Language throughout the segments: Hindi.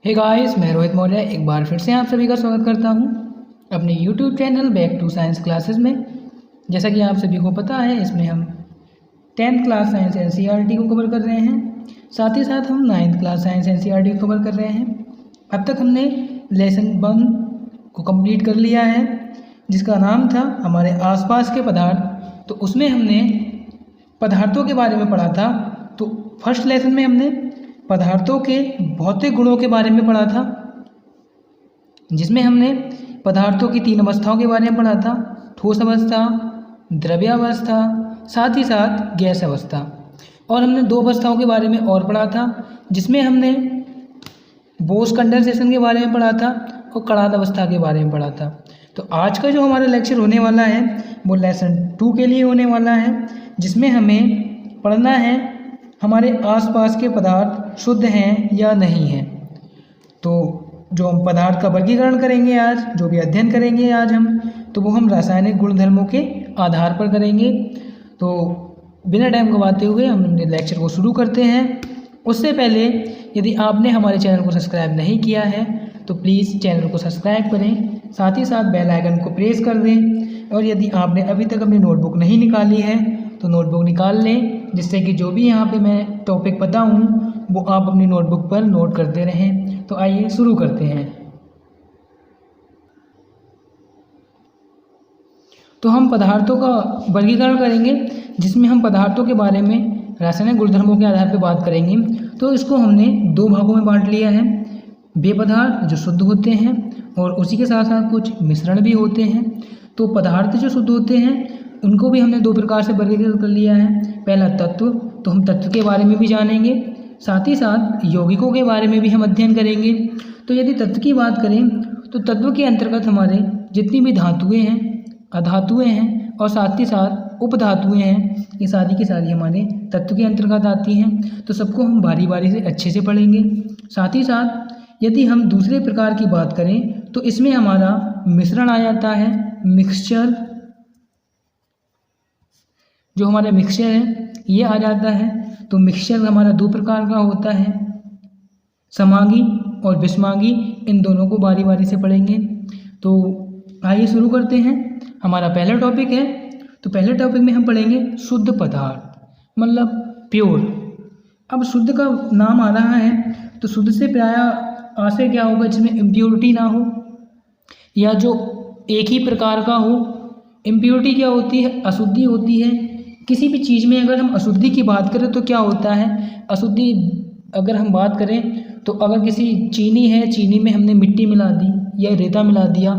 हे गाइस, मैं रोहित मौर्य एक बार फिर से आप सभी का स्वागत करता हूं अपने YouTube channel back to science classes में। जैसा कि आप सभी को पता है, इसमें हम 10th क्लास साइंस एनसीईआरटी को कवर कर रहे हैं, साथ ही साथ हम 9th क्लास साइंस एनसीईआरटी को कवर कर रहे हैं। अब तक हमने लेसन 1 को कंप्लीट कर लिया है, जिसका नाम था हमारे आसपास के पदार्थ। तो उसमें हमने पदार्थों के बारे में पढ़ा था। तो फर्स्ट लेसन में हमने पदार्थों के भौतिक गुणों के बारे में पढ़ा था, जिसमें हमने पदार्थों की 3 अवस्थाओं के बारे में पढ़ा था: ठोस अवस्था, द्रव्यावस्था, साथ ही साथ गैस अवस्था। और हमने 2 अवस्थाओं के बारे में और पढ़ा था, जिसमें हमने बोस कंडेंसेशन के बारे में पढ़ा था और कणाद अवस्था के बारे में पढ़ा था। तो आज का जो हमारा लेक्चर होने वाला है वो लेसन 2 के लिए होने वाला है, जिसमें हमें पढ़ना है हमारे आसपास के पदार्थ शुद्ध हैं या नहीं हैं। तो जो हम पदार्थ का वर्गीकरण करेंगे आज, जो भी अध्ययन करेंगे आज तो वो हम रासायनिक गुणधर्मों के आधार पर करेंगे। तो बिना टाइम गवाते हुए हम अपने लेक्चर को शुरू करते हैं। उससे पहले यदि आपने हमारे चैनल को सब्सक्राइब नहीं किया है तो प्लीज़ चैनल को सब्सक्राइब करें, साथ ही साथ बेल आइकन को प्रेस कर दें। और यदि आपने अभी तक अपनी नोटबुक नहीं निकाली है तो नोटबुक निकाल लें, जिससे कि जो भी यहाँ पे मैं टॉपिक बताऊँ वो आप अपनी नोटबुक पर नोट करते रहें। तो आइए शुरू करते हैं। तो हम पदार्थों का वर्गीकरण करेंगे, जिसमें हम पदार्थों के बारे में रासायनिक गुणधर्मों के आधार पर बात करेंगे। तो इसको हमने 2 भागों में बांट लिया है: वे पदार्थ जो शुद्ध होते हैं और उसी के साथ साथ कुछ मिश्रण भी होते हैं। तो पदार्थ जो शुद्ध होते हैं उनको भी हमने 2 प्रकार से वर्गीकृत कर लिया है। पहला तत्व, तो हम तत्व के बारे में भी जानेंगे, साथ ही साथ यौगिकों के बारे में भी हम अध्ययन करेंगे। तो यदि तत्व की बात करें तो तत्व के अंतर्गत हमारे जितनी भी धातुएं हैं, अधातुएं हैं और साथ ही साथ उपधातुएं हैं, ये सारी की सारी हमारे तत्व के अंतर्गत आती हैं। तो सबको हम बारी बारी से अच्छे से पढ़ेंगे। साथ ही साथ यदि हम दूसरे प्रकार की बात करें तो इसमें हमारा मिश्रण आ जाता है, मिक्सचर। जो हमारा मिक्सचर है ये आ जाता है। तो मिक्सचर हमारा 2 प्रकार का होता है, समांगी और विषमांगी। इन दोनों को बारी बारी से पढ़ेंगे। तो आइए शुरू करते हैं। हमारा पहला टॉपिक है, तो पहले टॉपिक में हम पढ़ेंगे शुद्ध पदार्थ, मतलब प्योर। अब शुद्ध का नाम आ रहा है तो शुद्ध से प्रायः आशय क्या होगा, जिसमें इम्प्योरिटी ना हो या जो एक ही प्रकार का हो। इम्प्योरिटी क्या होती है? अशुद्धि होती है। किसी भी चीज़ में अगर हम अशुद्धि की बात करें तो क्या होता है? अशुद्धि अगर हम बात करें तो अगर किसी चीनी है, चीनी में हमने मिट्टी मिला दी या रेता मिला दिया,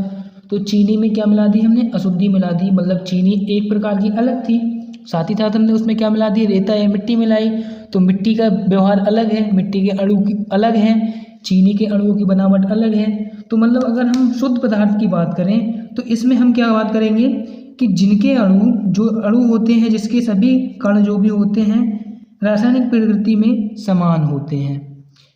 तो चीनी में क्या मिला दी हमने? अशुद्धि मिला दी। मतलब चीनी एक प्रकार की अलग थी, साथ ही साथ हमने उसमें क्या मिला दी? रेता या मिट्टी मिलाई। तो मिट्टी का व्यवहार अलग है, मिट्टी के अणु अलग हैं, चीनी के अणुओं की बनावट अलग है। तो मतलब अगर हम शुद्ध पदार्थ की बात करें तो इसमें हम क्या बात करेंगे कि जिनके जो अणु होते हैं, जिसके सभी कण जो भी होते हैं रासायनिक प्रकृति में समान होते हैं।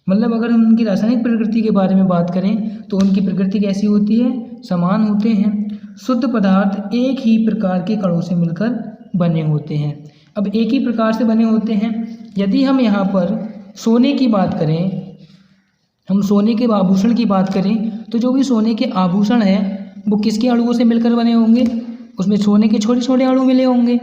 मतलब अगर हम उनकी रासायनिक प्रकृति के बारे में बात करें तो उनकी प्रकृति कैसी होती है? समान होते हैं। शुद्ध पदार्थ एक ही प्रकार के कणों से मिलकर बने होते हैं। अब एक ही प्रकार से बने होते हैं। यदि हम यहाँ पर सोने की बात करें, हम सोने के आभूषण की बात करें, तो जो भी सोने के आभूषण हैं वो किसके अणुओं से मिलकर बने होंगे? उसमें सोने के छोटे छोटे अणु मिले होंगे।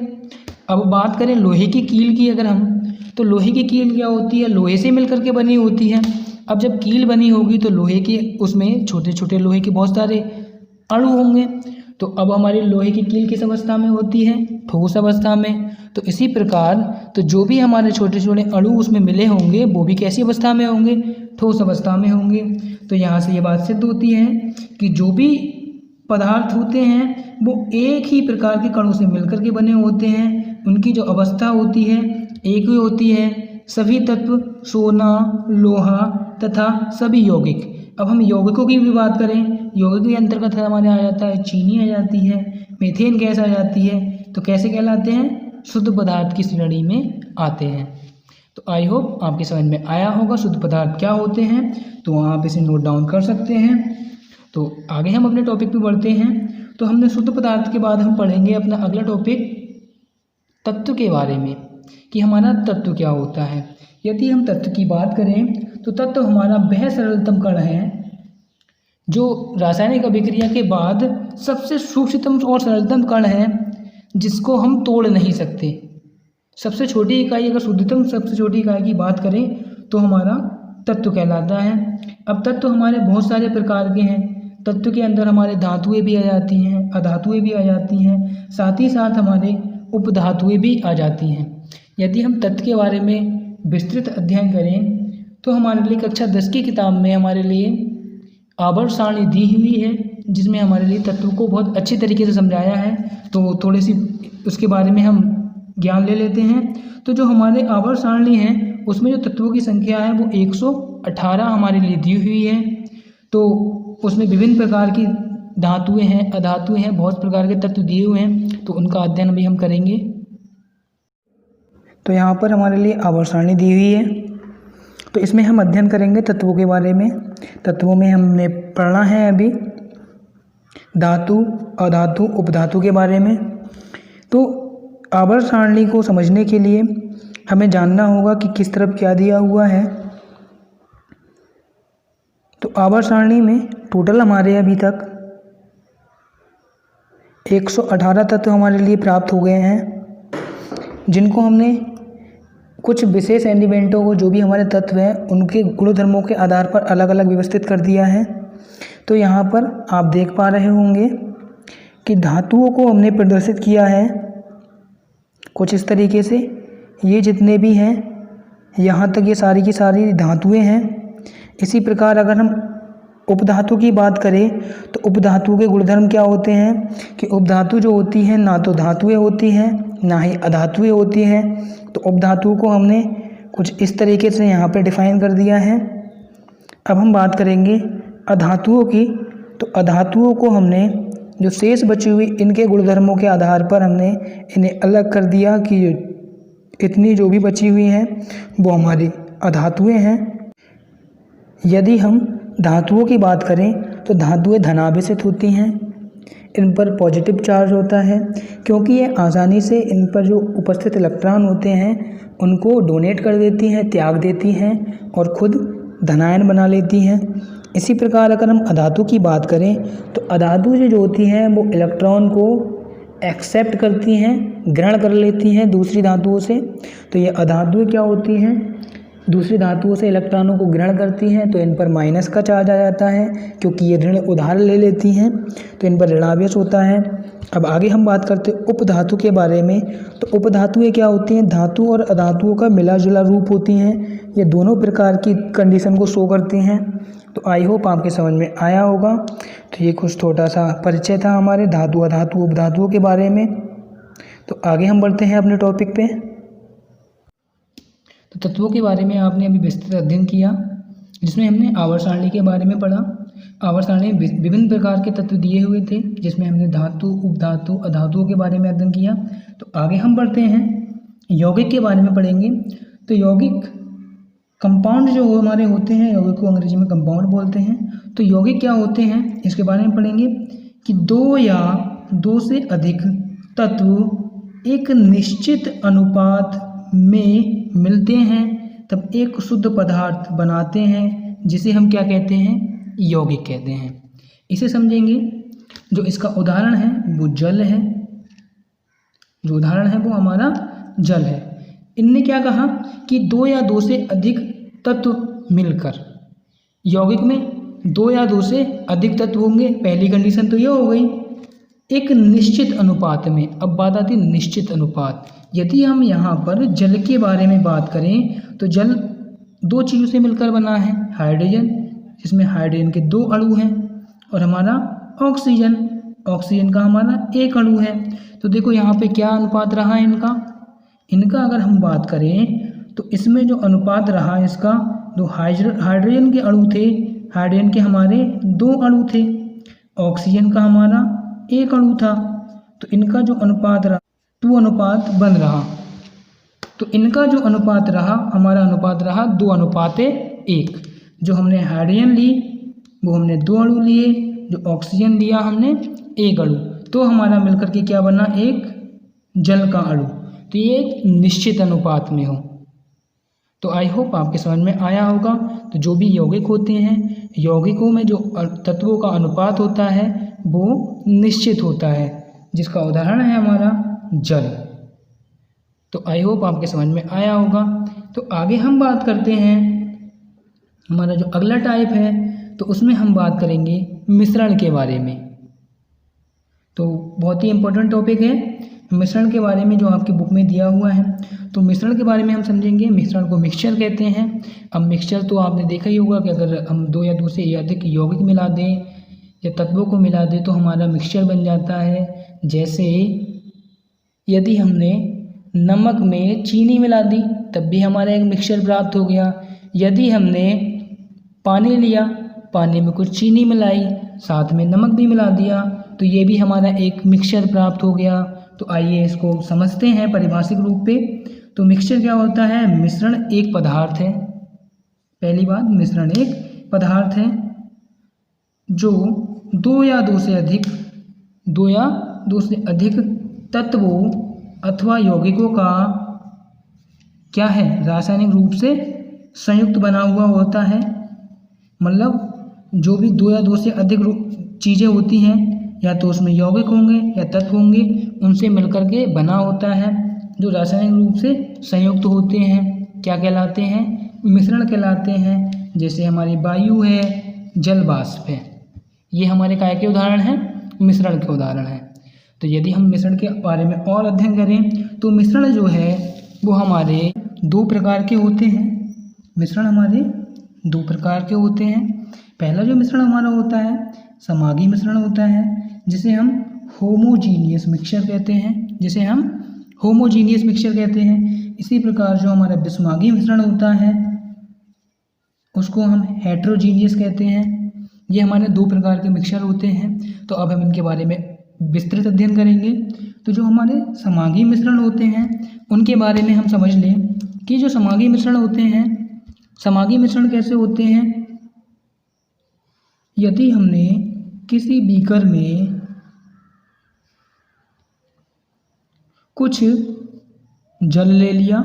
अब बात करें लोहे की कील की अगर हम, तो लोहे की कील क्या होती है? लोहे से मिलकर के बनी होती है। अब जब कील बनी होगी तो लोहे के उसमें छोटे छोटे लोहे के बहुत सारे अणु होंगे। तो अब हमारी लोहे की कील किस अवस्था में होती है? ठोस अवस्था में। तो इसी प्रकार तो जो भी हमारे छोटे छोटे अणु उसमें मिले होंगे वो भी कैसी अवस्था में होंगे? ठोस अवस्था में होंगे। तो यहाँ से ये बात सिद्ध होती है कि जो भी पदार्थ होते हैं वो एक ही प्रकार के कणों से मिलकर के बने होते हैं। उनकी जो अवस्था होती है एक ही होती है। सभी तत्व, सोना, लोहा तथा सभी यौगिक। अब हम यौगिकों की भी बात करें, यौगिक के अंतर्गत हमारे आ जाता है चीनी आ जाती है, मीथेन गैस आ जाती है। तो कैसे कहलाते हैं? शुद्ध पदार्थ की श्रेणी में आते हैं। तो आई होप आपकी समझ में आया होगा शुद्ध पदार्थ क्या होते हैं। तो आप इसे नोट डाउन कर सकते हैं। तो आगे हम अपने टॉपिक पे बढ़ते हैं। तो हमने शुद्ध पदार्थ के बाद हम पढ़ेंगे अपना अगला टॉपिक तत्व के बारे में, कि हमारा तत्व क्या होता है। यदि हम तत्व की बात करें तो तत्व हमारा वह सरलतम कण है जो रासायनिक अभिक्रिया के बाद सबसे सूक्ष्मतम और सरलतम कण है जिसको हम तोड़ नहीं सकते। सबसे छोटी इकाई, अगर शुद्धतम सबसे छोटी इकाई की बात करें तो हमारा तत्व कहलाता है। अब तत्व हमारे बहुत सारे प्रकार के हैं। तत्व के अंदर हमारे धातुएं भी आ जाती हैं, अधातुएं भी आ जाती हैं, साथ ही साथ हमारे उपधातुएं भी आ जाती हैं। यदि हम तत्व के बारे में विस्तृत अध्ययन करें तो हमारे लिए कक्षा 10 की किताब में हमारे लिए आवर्त सारणी दी हुई है, जिसमें हमारे लिए तत्व को बहुत अच्छी तरीके से समझाया है। तो थोड़ी सी उसके बारे में हम ज्ञान ले लेते हैं। तो जो हमारे आवर्त सारणी है उसमें जो तत्वों की संख्या है वो 118 हमारे लिए दी हुई है। तो उसमें विभिन्न प्रकार की धातुएं हैं, अधातुएं हैं, बहुत प्रकार के तत्व दिए हुए हैं, तो उनका अध्ययन भी हम करेंगे। तो यहाँ पर हमारे लिए आवर्त सारणी दी हुई है, तो इसमें हम अध्ययन करेंगे तत्वों के बारे में। तत्वों में हमने पढ़ना है अभी धातु, अधातु, उपधातु के बारे में। तो आवर्त सारणी को समझने के लिए हमें जानना होगा कि किस तरफ क्या दिया हुआ है। तो आवर्त सारणी में टोटल हमारे अभी तक 118 तत्व हमारे लिए प्राप्त हो गए हैं, जिनको हमने कुछ विशेष एलिमेंटों को, जो भी हमारे तत्व हैं, उनके गुणधर्मों के आधार पर अलग अलग व्यवस्थित कर दिया है। तो यहाँ पर आप देख पा रहे होंगे कि धातुओं को हमने प्रदर्शित किया है कुछ इस तरीके से। ये जितने भी हैं यहाँ तक ये सारी की सारी धातुएं हैं। इसी प्रकार अगर हम उपधातु की बात करें तो उपधातु के गुणधर्म क्या होते हैं कि उपधातु जो होती हैं ना तो धातुएं होती हैं ना ही अधातुएं होती हैं। तो उपधातु को हमने कुछ इस तरीके से यहाँ पे डिफाइन कर दिया है। अब हम बात करेंगे अधातुओं की। तो अधातुओं को हमने जो शेष बची हुई इनके गुणधर्मों के आधार पर हमने इन्हें अलग कर दिया कि इतनी जो भी बची हुई हैं वो हमारी अधातुएं हैं। यदि हम धातुओं की बात करें तो धातुएं धनाभिसित होती हैं, इन पर पॉजिटिव चार्ज होता है, क्योंकि ये आसानी से इन पर जो उपस्थित इलेक्ट्रॉन होते हैं उनको डोनेट कर देती हैं, त्याग देती हैं और खुद धनायन बना लेती हैं। इसी प्रकार अगर हम अधातु की बात करें तो अधातु जो होती हैं वो इलेक्ट्रॉन को एक्सेप्ट करती हैं, ग्रहण कर लेती हैं दूसरी धातुओं से। तो ये अधातुएं क्या होती हैं, दूसरी धातुओं से इलेक्ट्रॉनों को ग्रहण करती हैं, तो इन पर माइनस का चार्ज आ जाता है, क्योंकि ये ऋण उधार ले लेती हैं, तो इन पर ऋणावेश होता है। अब आगे हम बात करते हैं उपधातु के बारे में। तो उपधातुएं क्या होती हैं, धातु और अधातुओं का मिला जुला रूप होती हैं। ये दोनों प्रकार की कंडीशन को शो करती हैं। तो आई होप आपके समझ में आया होगा। तो ये कुछ छोटा सा परिचय था हमारे धातु, अधातु, उपधातुओं के बारे में। तो आगे हम बढ़ते हैं अपने टॉपिक पे। तो तत्वों के बारे में आपने अभी विस्तृत अध्ययन किया, जिसमें हमने आवर्त सारणी के बारे में पढ़ा। आवर्त सारणी में विभिन्न प्रकार के तत्व दिए हुए थे, जिसमें हमने धातु, उपधातु, अधातुओं के बारे में अध्ययन किया। तो आगे हम बढ़ते हैं यौगिक के बारे में पढ़ेंगे। तो यौगिक कंपाउंड जो हमारे होते हैं, यौगिक को अंग्रेजी में कंपाउंड बोलते हैं। तो यौगिक क्या होते हैं इसके बारे में पढ़ेंगे कि दो या दो से अधिक तत्व एक निश्चित अनुपात में मिलते हैं तब एक शुद्ध पदार्थ बनाते हैं, जिसे हम क्या कहते हैं, यौगिक कहते हैं। इसे समझेंगे। जो इसका उदाहरण है वो जल है, जो उदाहरण है वो हमारा जल है। इनने क्या कहा कि दो या दो से अधिक तत्व मिलकर, यौगिक में दो या दो से अधिक तत्व होंगे। पहली कंडीशन तो ये हो गई एक निश्चित अनुपात में। अब बात आती है निश्चित अनुपात। यदि हम यहाँ पर जल के बारे में बात करें तो जल दो चीज़ों से मिलकर बना है, हाइड्रोजन, जिसमें हाइड्रोजन के दो अणु हैं, और हमारा ऑक्सीजन, ऑक्सीजन का हमारा एक अणु है। तो देखो यहाँ पे क्या अनुपात रहा है इनका अगर हम बात करें तो इसमें जो अनुपात रहा इसका, दो हाइड्रोजन के अणु थे, हाइड्रोजन के हमारे दो अणु थे, ऑक्सीजन का हमारा एक अणु था। तो इनका जो अनुपात रहा टू अनुपात बन रहा। तो इनका जो अनुपात रहा, हमारा अनुपात रहा 2:1। जो हमने हाइड्रोजन ली वो हमने दो अणु लिए, जो ऑक्सीजन लिया हमने एक अणु, तो हमारा मिलकर के क्या बना, एक जल का अणु। तो ये एक निश्चित अनुपात में हो। तो आई होप आपके समझ में आया होगा। तो जो भी यौगिक होते हैं, यौगिकों में जो तत्वों का अनुपात होता है वो निश्चित होता है, जिसका उदाहरण है हमारा जल। तो आई होप आपके समझ में आया होगा। तो आगे हम बात करते हैं, हमारा जो अगला टाइप है तो उसमें हम बात करेंगे मिश्रण के बारे में। तो बहुत ही इम्पोर्टेंट टॉपिक है मिश्रण के बारे में, जो आपकी बुक में दिया हुआ है। तो मिश्रण के बारे में हम समझेंगे। मिश्रण को मिक्सचर कहते हैं। अब मिक्सचर तो आपने देखा ही होगा कि अगर हम दो या दो से अधिक यौगिक मिला दें या तत्वों को मिला दें तो हमारा मिक्सचर बन जाता है। जैसे यदि हमने नमक में चीनी मिला दी तब भी हमारा एक मिक्सचर प्राप्त हो गया। यदि हमने पानी लिया, पानी में कुछ चीनी मिलाई, साथ में नमक भी मिला दिया, तो ये भी हमारा एक मिक्सचर प्राप्त हो गया। तो आइए इसको समझते हैं परिभाषिक रूप पे। तो मिक्सचर क्या होता है? मिश्रण एक पदार्थ है। पहली बात, मिश्रण एक पदार्थ है जो दो या दो से अधिक तत्वों अथवा यौगिकों का क्या है, रासायनिक रूप से संयुक्त बना हुआ होता है। मतलब जो भी दो या दो से अधिक चीज़ें होती हैं, या तो उसमें यौगिक होंगे या तत्व होंगे, उनसे मिलकर के बना होता है, जो रासायनिक रूप से संयुक्त होते हैं। क्या कहलाते हैं? मिश्रण कहलाते हैं। जैसे हमारी वायु है, जल वाष्प है, ये हमारे काय के उदाहरण हैं? मिश्रण के उदाहरण हैं। तो यदि हम मिश्रण के बारे में और अध्ययन करें तो मिश्रण जो है वो हमारे दो प्रकार के होते हैं। मिश्रण हमारे दो प्रकार के होते हैं। पहला जो मिश्रण हमारा होता है समागी मिश्रण होता है, जिसे हम होमोजीनियस मिक्सचर कहते हैं। इसी प्रकार जो हमारा विषमागी मिश्रण होता है उसको हम हेट्रोजीनियस कहते हैं। ये हमारे दो प्रकार के मिक्सचर होते हैं। तो अब हम इनके बारे में विस्तृत अध्ययन करेंगे। तो जो हमारे समागी मिश्रण होते हैं उनके बारे में हम समझ लें कि जो समागी मिश्रण होते हैं, समागी मिश्रण कैसे होते हैं? यदि हमने किसी बीकर में कुछ जल ले लिया,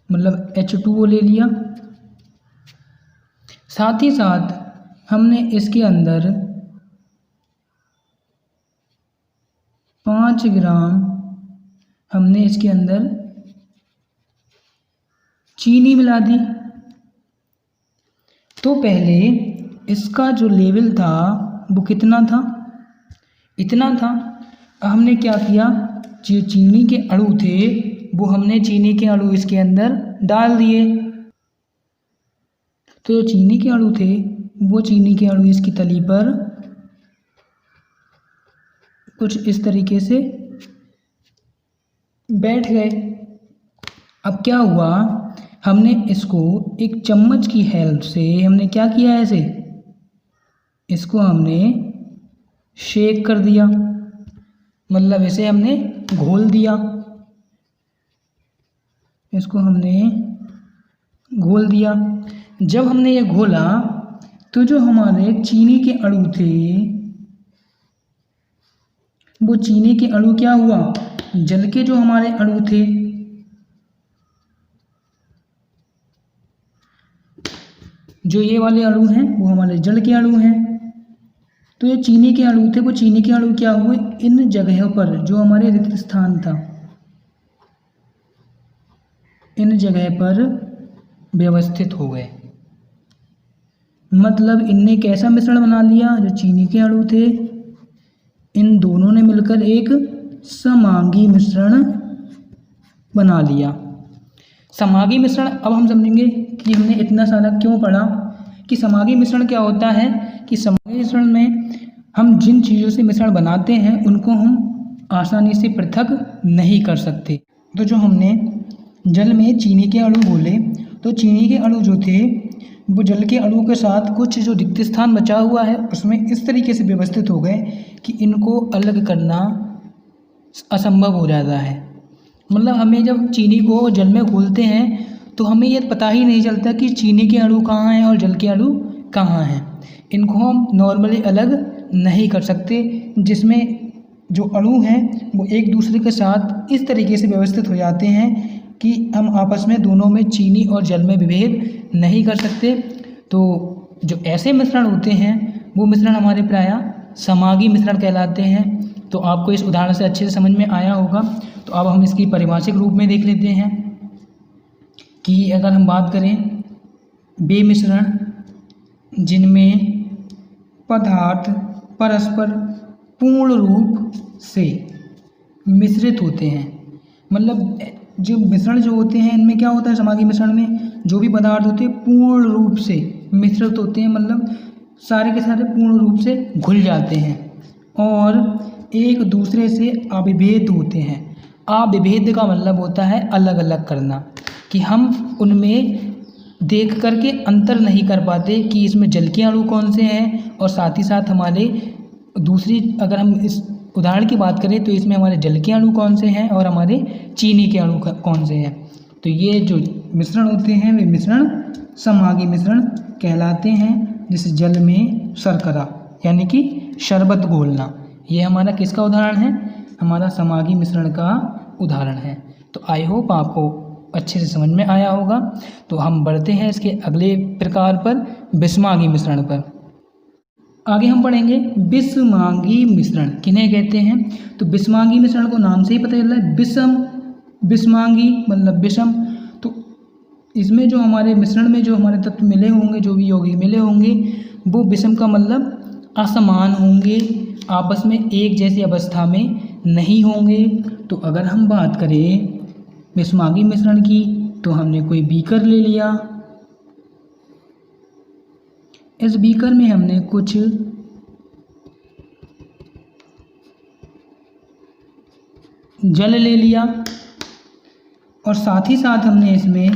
मतलब H2O ले लिया, साथ ही साथ हमने इसके अंदर 5 ग्राम चीनी मिला दी, तो पहले इसका जो लेवल था वो कितना था? इतना था। हमने क्या किया, जो चीनी के अणु थे वो हमने चीनी के अणु इसके अंदर डाल दिए। तो जो चीनी के अणु थे वो चीनी के अणु इसकी तली पर कुछ इस तरीके से बैठ गए। अब क्या हुआ, हमने इसको एक चम्मच की हेल्प से हमने क्या किया, ऐसे इसको हमने शेक कर दिया, मतलब इसे हमने घोल दिया। इसको हमने घोल दिया। जब हमने ये घोला तो जो हमारे चीनी के अणु थे वो चीनी के अणु क्या हुआ, जल के जो हमारे अणु थे, जो ये वाले अणु हैं वो हमारे जल के अणु हैं। तो ये चीनी के अणु थे, वो चीनी के अणु क्या हुए, इन जगहों पर जो हमारे रिक्त स्थान था, इन जगह पर व्यवस्थित हो गए। मतलब इनने कैसा मिश्रण बना लिया, जो चीनी के अणु थे इन दोनों ने मिलकर एक समांगी मिश्रण बना लिया। समांगी मिश्रण अब हम समझेंगे कि हमने इतना सारा क्यों पढ़ा, कि समांगी मिश्रण क्या होता है। कि समांगी मिश्रण में हम जिन चीज़ों से मिश्रण बनाते हैं उनको हम आसानी से पृथक नहीं कर सकते। तो जो हमने जल में चीनी के अणु घोले, तो चीनी के अणु जो थे वो जल के अणु के साथ कुछ जो रिक्त स्थान बचा हुआ है उसमें इस तरीके से व्यवस्थित हो गए कि इनको अलग करना असंभव हो जाता है। मतलब हमें जब चीनी को जल में घोलते हैं तो हमें ये पता ही नहीं चलता कि चीनी के अणु कहाँ हैं और जल के अणु कहाँ हैं। इनको हम नॉर्मली अलग नहीं कर सकते, जिसमें जो अणु हैं वो एक दूसरे के साथ इस तरीके से व्यवस्थित हो जाते हैं कि हम आपस में दोनों में चीनी और जल में विभेद नहीं कर सकते। तो जो ऐसे मिश्रण होते हैं वो मिश्रण हमारे प्रायः समांगी मिश्रण कहलाते हैं। तो आपको इस उदाहरण से अच्छे से समझ में आया होगा। तो अब हम इसकी परिभाषिक रूप में देख लेते हैं कि अगर हम बात करें वे मिश्रण जिनमें पदार्थ परस्पर पूर्ण रूप से मिश्रित होते हैं, मतलब जो मिश्रण जो होते हैं इनमें क्या होता है, समांगी मिश्रण में जो भी पदार्थ होते हैं पूर्ण रूप से मिश्रित होते हैं, मतलब सारे के सारे पूर्ण रूप से घुल जाते हैं और एक दूसरे से अविभेद होते हैं। अविभेद का मतलब होता है अलग अलग करना, कि हम उनमें देख करके अंतर नहीं कर पाते कि इसमें जल के अणु कौन से हैं और साथ ही साथ हमारे दूसरी, अगर हम इस उदाहरण की बात करें तो इसमें हमारे जल के अणु कौन से हैं और हमारे चीनी के अणु कौन से हैं। तो ये जो मिश्रण होते हैं वे मिश्रण समांगी मिश्रण कहलाते हैं, जैसे जल में शर्करा यानी कि शरबत घोलना, ये हमारा किसका उदाहरण है, हमारा समांगी मिश्रण का उदाहरण है। तो आई होप आपको अच्छे से समझ में आया होगा। तो हम बढ़ते हैं इसके अगले प्रकार पर, विषमांगी मिश्रण पर। आगे हम पढ़ेंगे विषमांगी मिश्रण किन्हें कहते हैं। तो विषमांगी मिश्रण को नाम से ही पता चल रहा है, विषम, विषमांगी मतलब विषम। तो इसमें जो हमारे मिश्रण में जो हमारे तत्व मिले होंगे, जो भी यौगिक मिले होंगे, वो विषम का मतलब असमान होंगे, आपस में एक जैसी अवस्था में नहीं होंगे। तो अगर हम बात करें विषमांगी मिश्रण की, तो हमने कोई बीकर ले लिया, इस बीकर में हमने कुछ जल ले लिया और साथ ही साथ हमने इसमें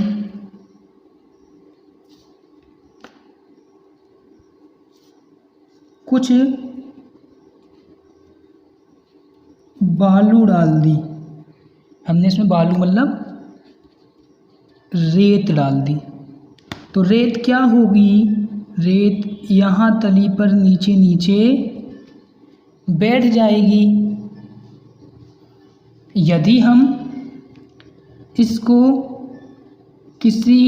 कुछ बालू डाल दी। हमने इसमें बालू मतलब रेत डाल दी। तो रेत क्या होगी, रेत यहाँ तली पर नीचे नीचे बैठ जाएगी। यदि हम इसको किसी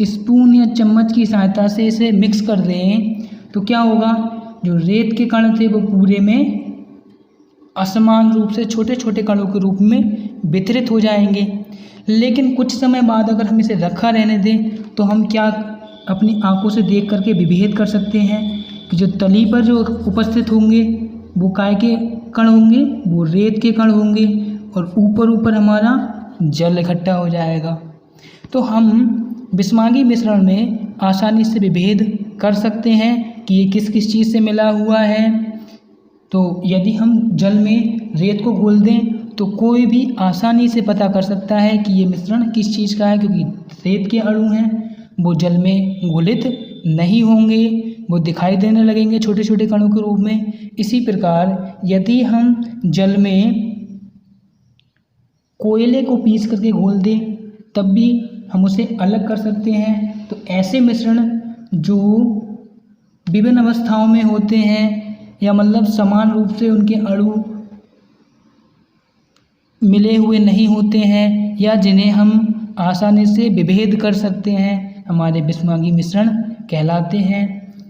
स्पून या चम्मच की सहायता से इसे मिक्स कर दें तो क्या होगा, जो रेत के कण थे वो पूरे में असमान रूप से छोटे छोटे कणों के रूप में वितरित हो जाएंगे। लेकिन कुछ समय बाद अगर हम इसे रखा रहने दें तो हम क्या अपनी आंखों से देख करके विभेद कर सकते हैं कि जो तली पर जो उपस्थित होंगे वो काय के कण होंगे, वो रेत के कण होंगे और ऊपर ऊपर हमारा जल इकट्ठा हो जाएगा। तो हम विषमांगी मिश्रण में आसानी से विभेद कर सकते हैं कि ये किस किस चीज़ से मिला हुआ है। तो यदि हम जल में रेत को घोल दें तो कोई भी आसानी से पता कर सकता है कि ये मिश्रण किस चीज़ का है, क्योंकि रेत के अणु हैं वो जल में घुलित नहीं होंगे, वो दिखाई देने लगेंगे छोटे छोटे कणों के रूप में। इसी प्रकार यदि हम जल में कोयले को पीस करके घोल दें तब भी हम उसे अलग कर सकते हैं। तो ऐसे मिश्रण जो विभिन्न अवस्थाओं में होते हैं या मतलब समान रूप से उनके अणु मिले हुए नहीं होते हैं या जिन्हें हम आसानी से विभेद कर सकते हैं, हमारे विषमांगी मिश्रण कहलाते हैं।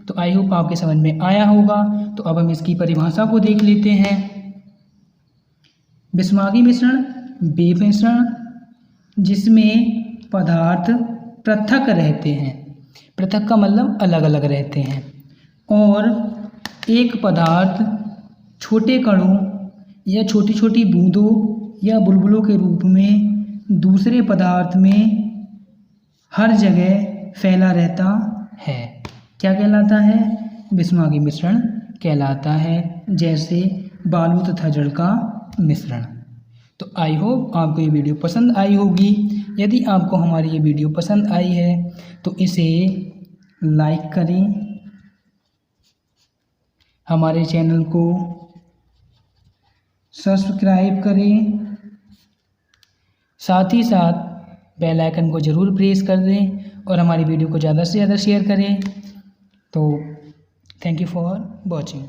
तो आई होप आपके समझ में आया होगा। तो अब हम इसकी परिभाषा को देख लेते हैं। विषमांगी मिश्रण वे मिश्रण जिसमें पदार्थ पृथक रहते हैं, पृथक का मतलब अलग अलग रहते हैं, और एक पदार्थ छोटे कणों या छोटी छोटी बूंदों या बुलबुलों के रूप में दूसरे पदार्थ में हर जगह फैला रहता है। क्या कहलाता है, विषमांगी मिश्रण कहलाता है, जैसे बालू तथा जल का मिश्रण। तो आई होप आपको ये वीडियो पसंद आई होगी। यदि आपको हमारी ये वीडियो पसंद आई है तो इसे लाइक करें, हमारे चैनल को सब्सक्राइब करें, साथ ही साथ बेल आइकन को ज़रूर प्रेस कर दें और हमारी वीडियो को ज़्यादा से ज़्यादा शेयर करें। तो थैंक यू फॉर वॉचिंग।